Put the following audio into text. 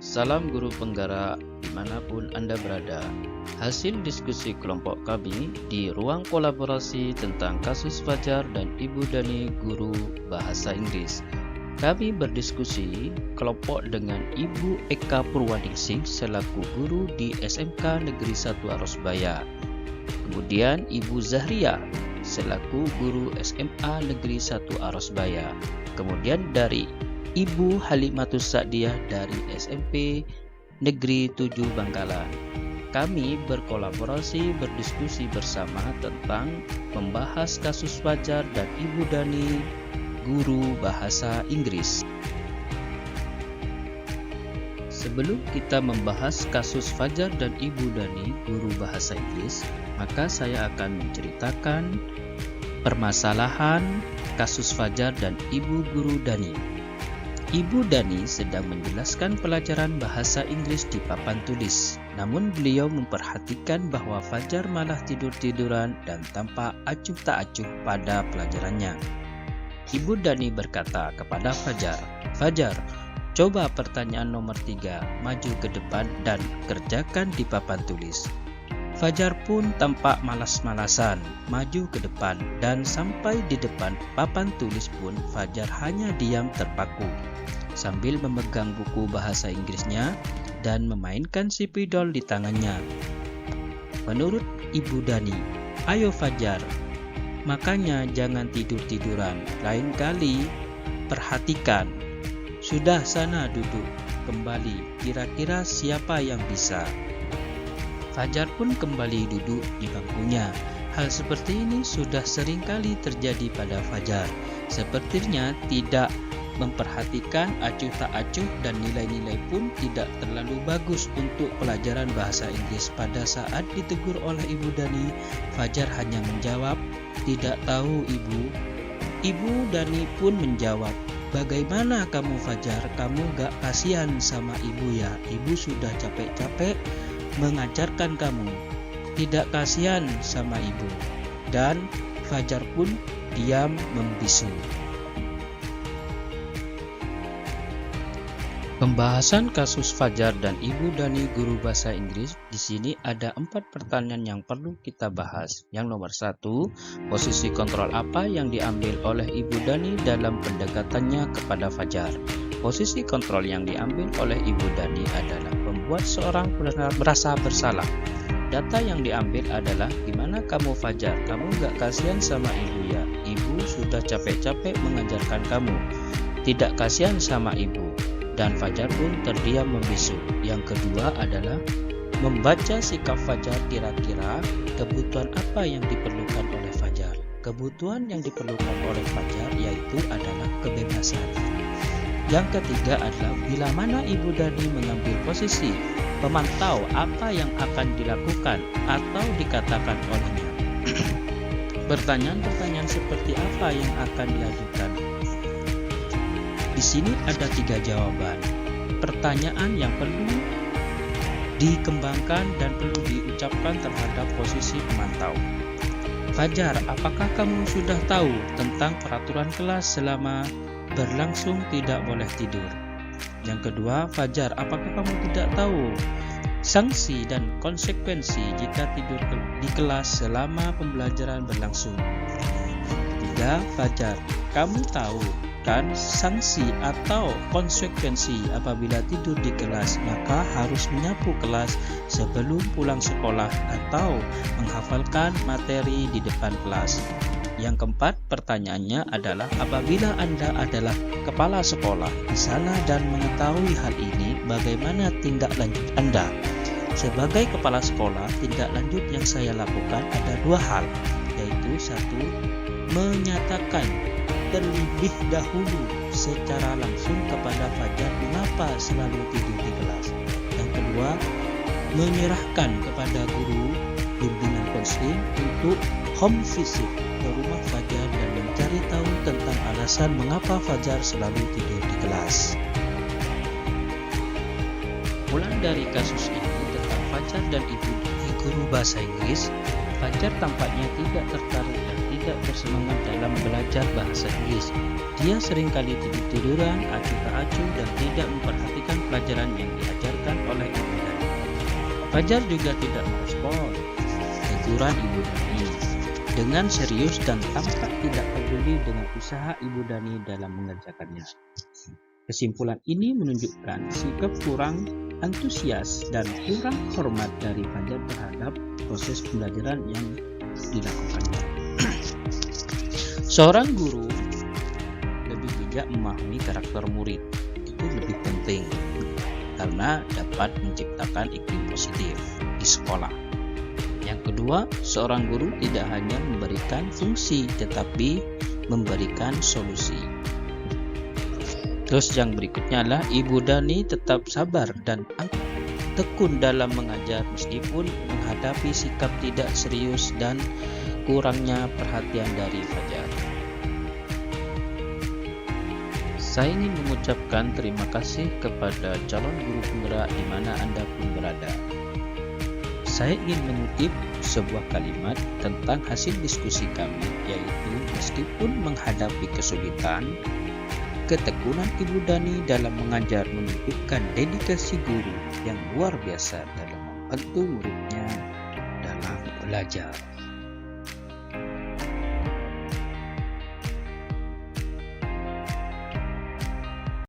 Salam guru penggerak dimanapun Anda berada. Hasil diskusi kelompok kami di ruang kolaborasi tentang kasus Fajar dan Ibu Dani guru bahasa Inggris. Kami berdiskusi kelompok dengan Ibu Eka Purwaningsih selaku guru di SMK Negeri 1 Arosbaya. Kemudian Ibu Zahria selaku guru SMA Negeri 1 Arosbaya. Kemudian dari Ibu Halimatus Sa'diah dari SMP Negeri 7 Bangkalan. Kami berkolaborasi berdiskusi bersama tentang membahas kasus Fajar dan Ibu Dani guru bahasa Inggris. Sebelum kita membahas kasus Fajar dan Ibu Dani guru bahasa Inggris, maka saya akan menceritakan permasalahan kasus Fajar dan Ibu guru Dani. Ibu Dani sedang menjelaskan pelajaran bahasa Inggris di papan tulis. Namun beliau memperhatikan bahwa Fajar malah tidur-tiduran dan tampak acuh tak acuh pada pelajarannya. Ibu Dani berkata kepada Fajar, "Fajar, coba pertanyaan nomor 3, maju ke depan dan kerjakan di papan tulis." Fajar pun tampak malas-malasan, maju ke depan dan sampai di depan papan tulis pun Fajar hanya diam terpaku, sambil memegang buku bahasa Inggrisnya dan memainkan si pidol di tangannya. Menurut Ibu Dani, "Ayo Fajar, makanya jangan tidur-tiduran, lain kali perhatikan. Sudah sana duduk, kembali, kira-kira siapa yang bisa?" Fajar pun kembali duduk di bangkunya. Hal seperti ini sudah sering kali terjadi pada Fajar. Sepertinya tidak memperhatikan acuh tak acuh dan nilai-nilai pun tidak terlalu bagus untuk pelajaran bahasa Inggris. Pada saat ditegur oleh Ibu Dani, Fajar hanya menjawab, "Tidak tahu Ibu." Ibu Dani pun menjawab, "Bagaimana kamu Fajar? Kamu gak kasihan sama Ibu ya? Ibu sudah capek-capek mengajarkan kamu. Tidak kasihan sama Ibu." Dan Fajar pun diam membisu. Pembahasan kasus Fajar dan Ibu Dani guru bahasa Inggris. Di sini ada 4 pertanyaan yang perlu kita bahas. Yang nomor 1, posisi kontrol apa yang diambil oleh Ibu Dani dalam pendekatannya kepada Fajar? Posisi kontrol yang diambil oleh Ibu Dani adalah membuat seorang merasa bersalah. Data yang diambil adalah, "Gimana kamu Fajar? Kamu gak kasihan sama Ibu ya? Ibu sudah capek-capek mengajarkan kamu." Tidak kasihan sama Ibu. Dan Fajar pun terdiam membisu. Yang kedua adalah membaca sikap Fajar, kira-kira kebutuhan apa yang diperlukan oleh Fajar. Kebutuhan yang diperlukan oleh Fajar yaitu adalah kebebasan. Yang ketiga adalah bila mana Ibu Dani mengambil posisi pemantau apa yang akan dilakukan atau dikatakan olehnya. Pertanyaan-pertanyaan seperti apa yang akan diajukan? Di sini ada 3 jawaban. Pertanyaan yang perlu dikembangkan dan perlu diucapkan terhadap posisi pemantau. "Fajar, apakah kamu sudah tahu tentang peraturan kelas selama berlangsung tidak boleh tidur?" Yang kedua, "Fajar, apakah kamu tidak tahu sanksi dan konsekuensi jika tidur di kelas selama pembelajaran berlangsung?" Ketiga, "Fajar, kamu tahu kan sanksi atau konsekuensi apabila tidur di kelas, maka harus menyapu kelas sebelum pulang sekolah atau menghafalkan materi di depan kelas." Yang keempat, pertanyaannya adalah apabila Anda adalah kepala sekolah di sana dan mengetahui hal ini, bagaimana tindak lanjut Anda? Sebagai kepala sekolah, tindak lanjut yang saya lakukan ada 2 hal, yaitu 1, menyatakan terlebih dahulu secara langsung kepada Fajar mengapa selalu tidur di kelas. Yang kedua, menyerahkan kepada guru bimbingan konseling untuk home visit ke rumah Fajar dan mencari tahu tentang alasan mengapa Fajar selalu tidur di kelas. Mulai dari kasus ini tentang Fajar dan Ibu guru bahasa Inggris, Fajar tampaknya tidak tertarik dan tidak bersemangat dalam belajar bahasa Inggris. Dia seringkali tidur-tiduran, acuh tak acuh, dan tidak memperhatikan pelajaran yang diajarkan. oleh Ibu Dani. Fajar juga tidak merespon teguran Ibu Dani dengan serius dan tampak tidak peduli dengan usaha Ibu Dani dalam mengerjakannya. Kesimpulan ini menunjukkan sikap kurang antusias dan kurang hormat dari Fajar terhadap proses pembelajaran yang dilakukannya. Seorang guru lebih bijak memahami karakter murid. Itu lebih penting karena dapat menciptakan iklim positif di sekolah. Yang kedua, seorang guru tidak hanya memberikan fungsi tetapi memberikan solusi. Terus yang berikutnya adalah Ibu Dani tetap sabar dan tekun dalam mengajar meskipun menghadapi sikap tidak serius dan kurangnya perhatian dari Fajar. Saya ingin mengucapkan terima kasih kepada calon guru penggerak di mana Anda pun berada. Saya ingin mengutip sebuah kalimat tentang hasil diskusi kami, yaitu meskipun menghadapi kesulitan, ketekunan Ibu Dani dalam mengajar menunjukkan dedikasi guru yang luar biasa dalam membantu muridnya dalam belajar.